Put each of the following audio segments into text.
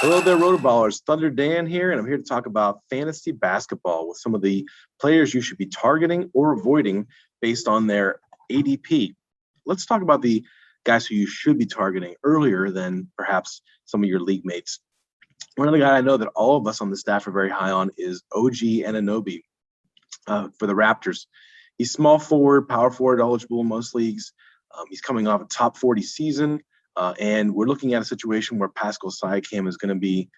Hello there, RotoBallers. Thunder Dan here, and I'm here to talk about fantasy basketball with some of the players you should be targeting or avoiding based on their ADP. Let's talk about the guys who you should be targeting earlier than perhaps some of your league mates. One of the guys I know that all of us on the staff are very high on is OG Anunoby for the Raptors. He's small forward, power forward eligible in most leagues. He's coming off a top 40 season. And we're looking at a situation where Pascal Siakam is going to be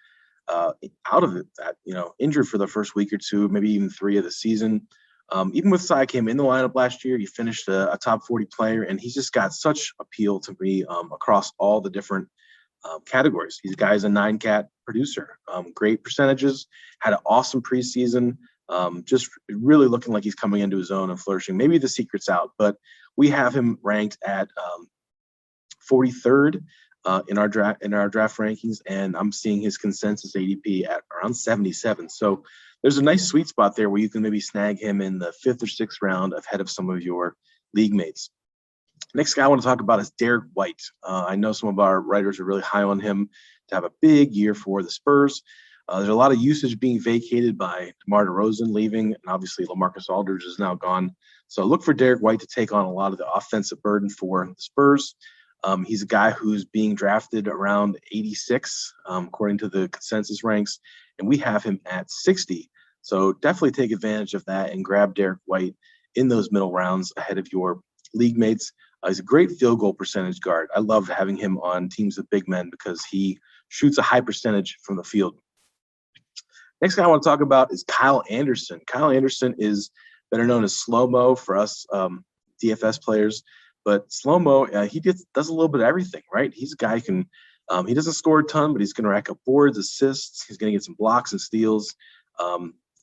out of it, injured for the first week or two, maybe even 3 of the season. Even with Siakam in the lineup last year, he finished a top 40 player, and he's just got such appeal to me across all the different categories. He's a guy's a 9-cat producer, great percentages, had an awesome preseason, just really looking like he's coming into his own and flourishing. Maybe the secret's out, but we have him ranked at 43rd in our draft rankings, and I'm seeing his consensus ADP at around 77. So there's a nice sweet spot there where you can maybe snag him in the 5th or 6th round ahead of some of your league mates. Next guy I want to talk about is Derek White. I know some of our writers are really high on him to have a big year for the Spurs. There's a lot of usage being vacated by DeMar DeRozan leaving, and obviously LaMarcus Aldridge is now gone. So look for Derek White to take on a lot of the offensive burden for the Spurs. He's a guy who's being drafted around 86, according to the consensus ranks, and we have him at 60. So definitely take advantage of that and grab Derek White in those middle rounds ahead of your league mates. He's a great field goal percentage guard. I love having him on teams with big men because he shoots a high percentage from the field. Next guy I want to talk about is Kyle Anderson. Kyle Anderson is better known as Slow-Mo for us DFS players. But Slow-Mo, he does a little bit of everything, right? He's a guy who can he doesn't score a ton, but he's going to rack up boards, assists. He's going to get some blocks and steals,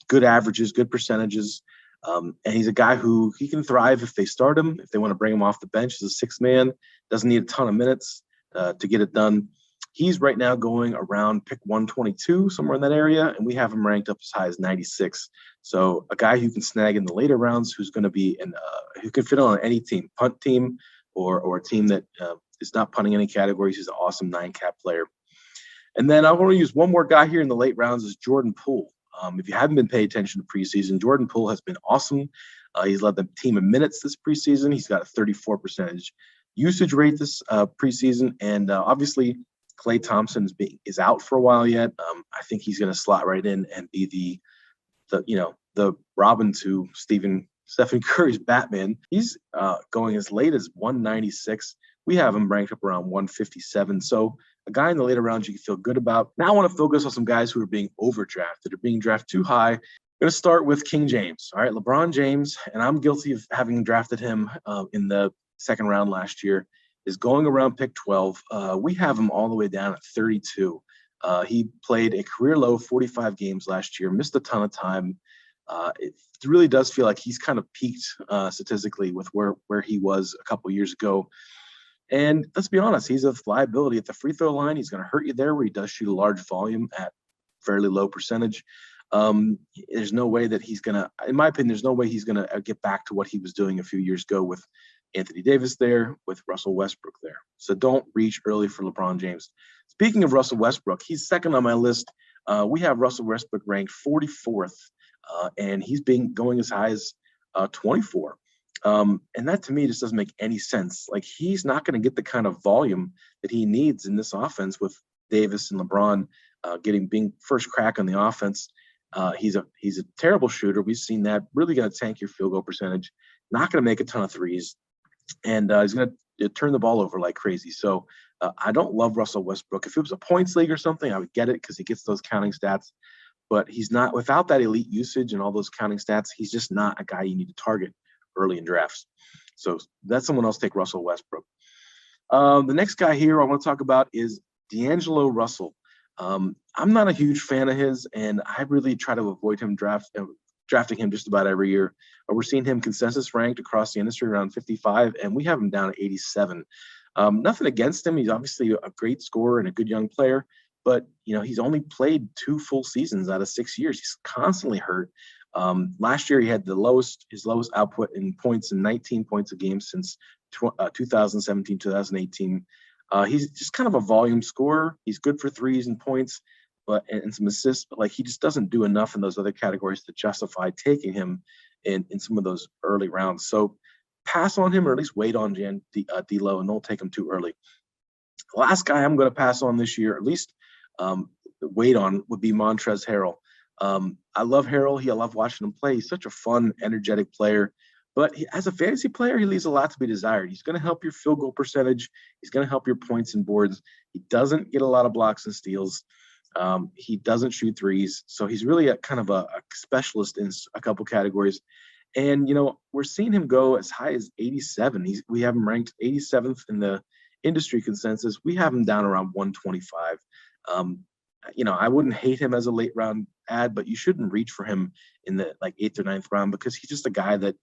good averages, good percentages. And he's a guy who he can thrive if they start him, if they want to bring him off the bench as a sixth man. Doesn't need a ton of minutes to get it done. He's right now going around pick 122, somewhere in that area, and we have him ranked up as high as 96. So a guy who can snag in the later rounds, who's going to be who can fit on any team, punt team or a team that is not punting any categories. He's an awesome 9-cap player. And then I want to use one more guy here in the late rounds is Jordan Poole. If you haven't been paying attention to preseason, Jordan Poole has been awesome. He's led the team in minutes this preseason. He's got a 34% usage rate this preseason, and obviously Klay Thompson is out for a while yet. I think he's going to slot right in and be the Robin to Stephen Curry's Batman. He's going as late as 196. We have him ranked up around 157. So a guy in the later rounds you can feel good about. Now I want to focus on some guys who are being overdrafted or being drafted too high. I'm going to start with King James. All right, LeBron James, and I'm guilty of having drafted him in the 2nd round last year, is going around pick 12. We have him all the way down at 32. He played a career low 45 games last year, missed a ton of time. It really does feel like he's kind of peaked statistically with where he was a couple years ago. And let's be honest, he's a liability at the free throw line. He's going to hurt you there where he does shoot a large volume at fairly low percentage. There's no way that he's going to, in my opinion, there's no way he's going to get back to what he was doing a few years ago with Anthony Davis there, with Russell Westbrook there. So don't reach early for LeBron James. Speaking of Russell Westbrook, he's second on my list. We have Russell Westbrook ranked 44th, and he's going as high as 24. And that to me just doesn't make any sense. Like, he's not going to get the kind of volume that he needs in this offense with Davis and LeBron being first crack on the offense. He's a terrible shooter. We've seen that. Really going to tank your field goal percentage. Not going to make a ton of threes. And he's going to turn the ball over like crazy. So I don't love Russell Westbrook. If it was a points league or something, I would get it because he gets those counting stats. But he's not, without that elite usage and all those counting stats, he's just not a guy you need to target early in drafts. So that's someone else. Take Russell Westbrook. The next guy here I want to talk about is D'Angelo Russell. I'm not a huge fan of his, and I really try to avoid him drafting him just about every year. We're seeing him consensus ranked across the industry around 55, and we have him down at 87. Nothing against him. He's obviously a great scorer and a good young player, but he's only played 2 full seasons out of 6 years. He's constantly hurt. Last year he had his lowest output in points and 19 points a game since 2017, 2018. He's just kind of a volume scorer. He's good for threes and points, and some assists, but like he just doesn't do enough in those other categories to justify taking him in some of those early rounds. So pass on him, or at least wait on D'Lo, and don't take him too early. The last guy I'm going to pass on this year, at least wait on, would be Montrezl Harrell. I love Harrell. I love watching him play. He's such a fun, energetic player. But as a fantasy player, he leaves a lot to be desired. He's going to help your field goal percentage. He's going to help your points and boards. He doesn't get a lot of blocks and steals. He doesn't shoot threes. So he's really a kind of a specialist in a couple categories. And, we're seeing him go as high as 87. We have him ranked 87th in the industry consensus. We have him down around 125. I wouldn't hate him as a late round ad, but you shouldn't reach for him in the like 8th or 9th round, because he's just a guy that,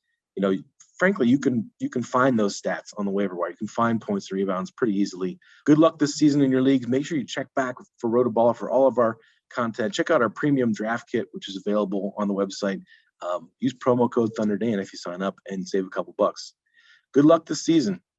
frankly, you can find those stats on the waiver wire. You can find points and rebounds pretty easily. Good luck this season in your leagues. Make sure you check back for RotoBaller for all of our content. Check out our premium draft kit, which is available on the website. Use promo code ThunderDan if you sign up and save a couple bucks. Good luck this season.